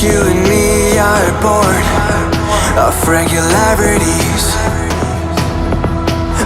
you and me are bored of regularities,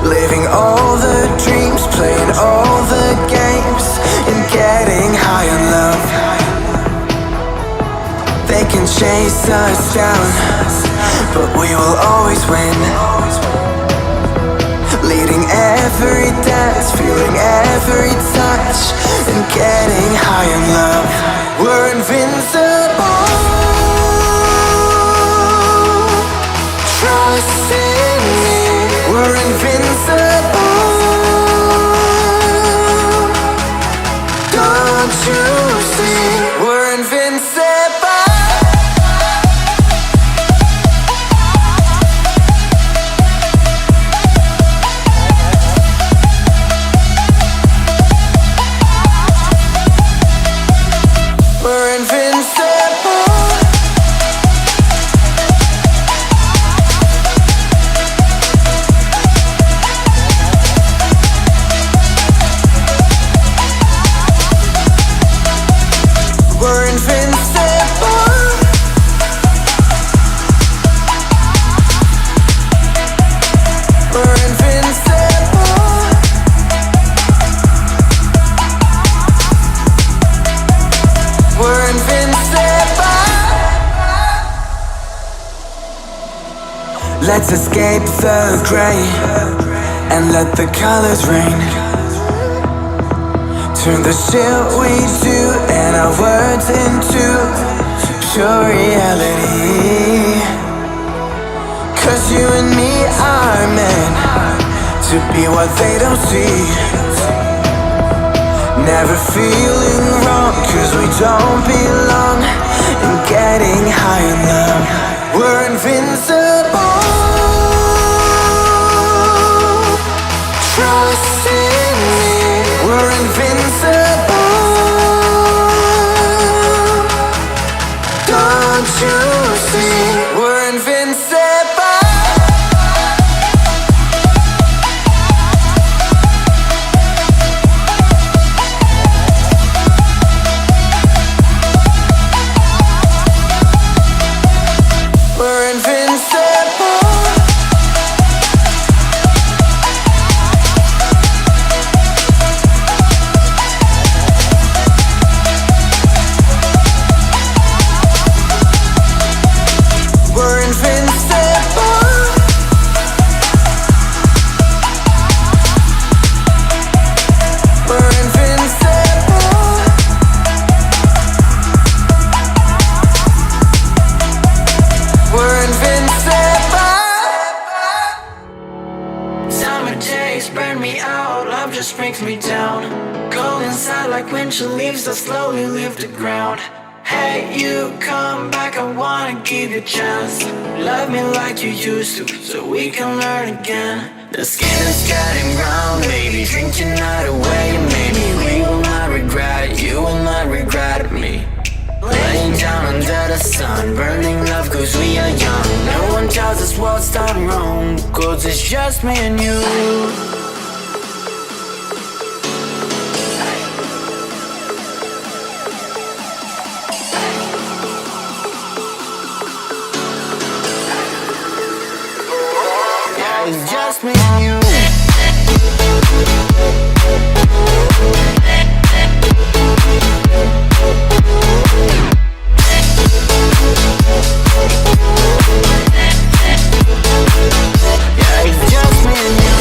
living all the dreams, playing all the games, and getting high on love. They can chase us down, but we will always win. Leading every dance, feeling every touch, and getting high on love. We're invincible. Trust in me. We're invincible. Don't you see? We're invincible. Let's escape the gray and let the colors rain. Turn the shit we do and our words into pure reality. 'Cause you and me are meant to be what they don't see. Never feeling wrong 'cause we don't belong, and getting high in love. We're invincible. Trust in me. We're invincible. Don't you see? We're invincible. We're invincible. We're invincible. We're invincible. We're invincible. Summer days burn me out, love just brings me down. Go inside like winter leaves that slowly leave the ground. Hey, you come back, I wanna give you a chance. Love me like you used to, so we can learn again. The skin is getting brown, baby, drink your night away. Maybe we will not regret it, you will not regret me. Laying down under the sun, burning love 'cause we are young. No one tells us what's done wrong, 'cause it's just me and you. It's just me and you. Yeah, it's just me and you.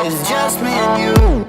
It's just me and you.